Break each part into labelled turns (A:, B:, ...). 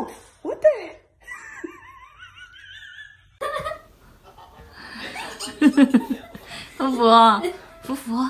A: Oh, what the?
B: 福福，福福。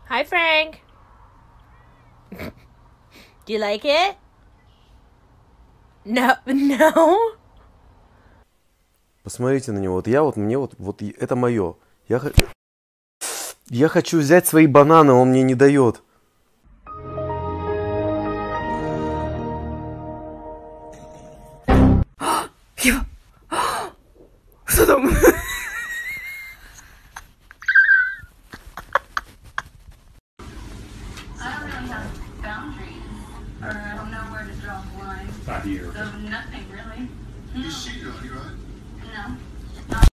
B: Hi, Frank. Do you like it? No, no.
C: Посмотрите на него. Мне это мое. Я хочу взять свои бананы, он мне не дает.
A: Что там?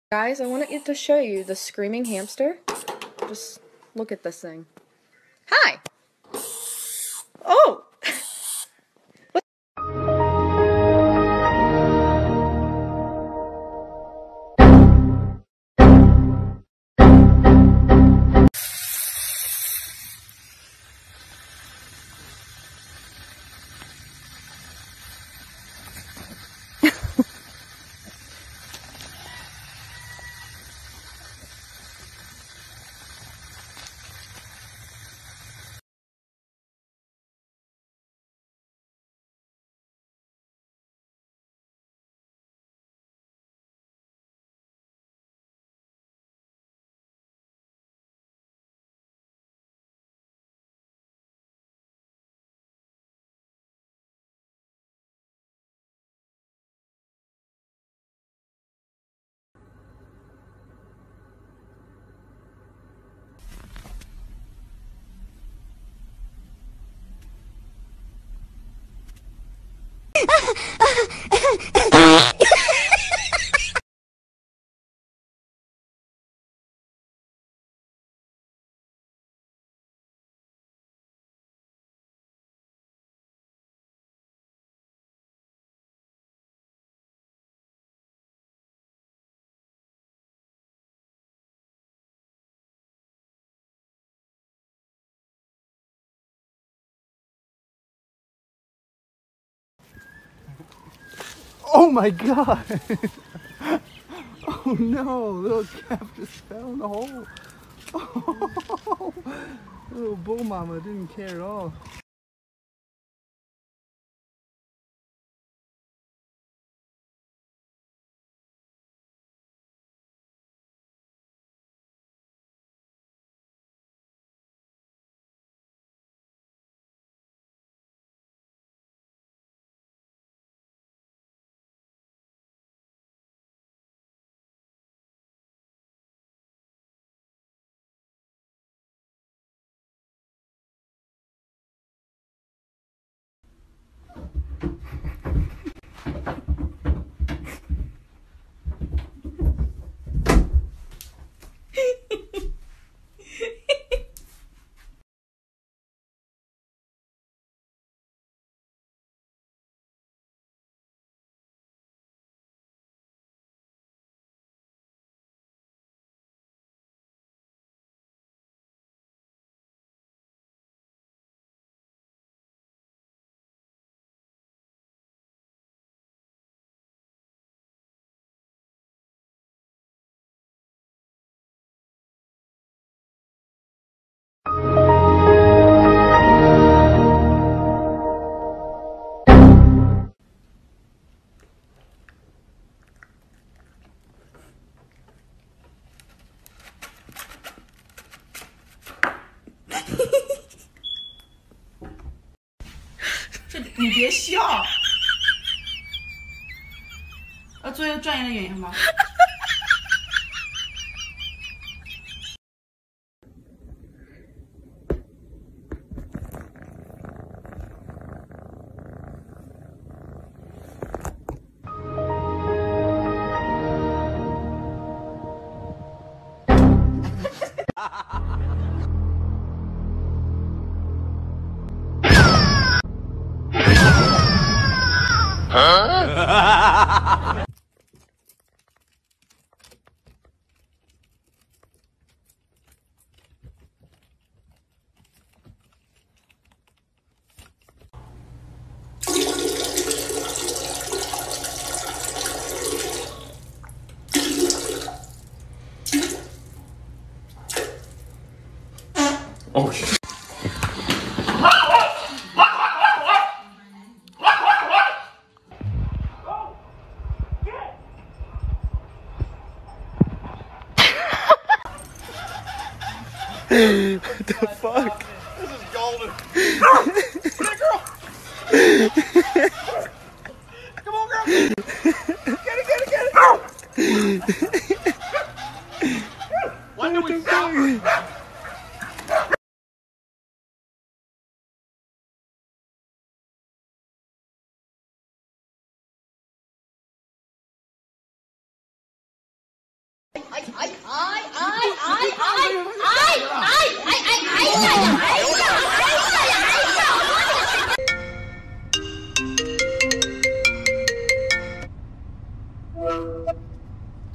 A: Guys, I wanted to show you the screaming hamster. Just look at this thing. Hi! Oh!
D: Oh my god! Oh no, little calf just fell in the hole. Oh, little bull mama didn't care at all.
E: 别笑。做一个专业的演员吧。
C: Oh. What the fuck?
D: This is golden. Get girl. Come on, girl. Get it. When do we stop?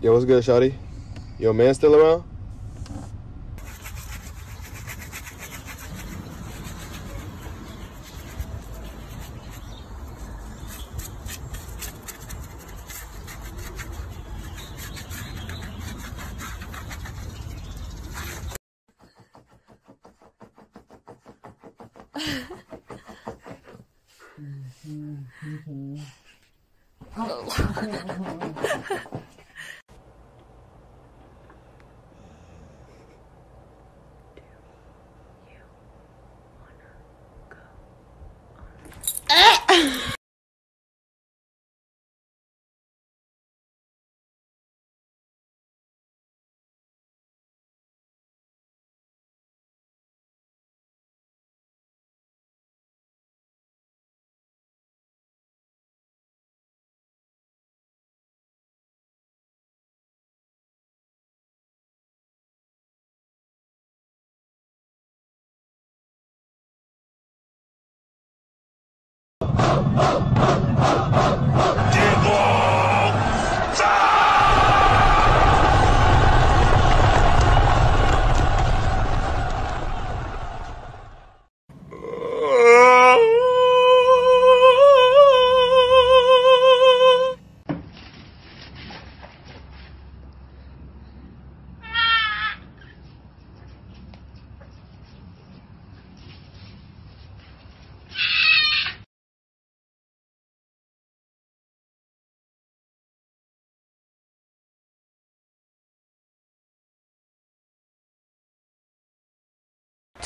F: Yo, what's good, shawty? Your man still around?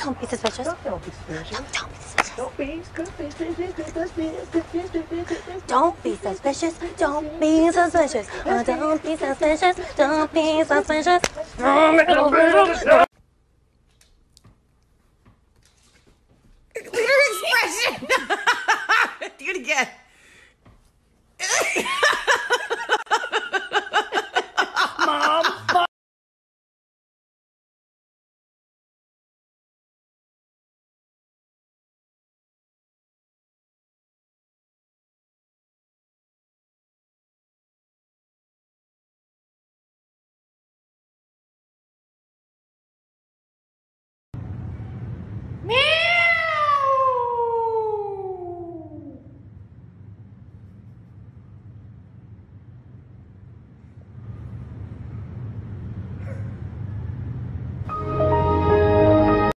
B: Don't be suspicious. Don't be suspicious. Don't be suspicious. Don't be suspicious. Don't be suspicious. Don't be suspicious. Don't be suspicious.
E: Your expression. Do it again.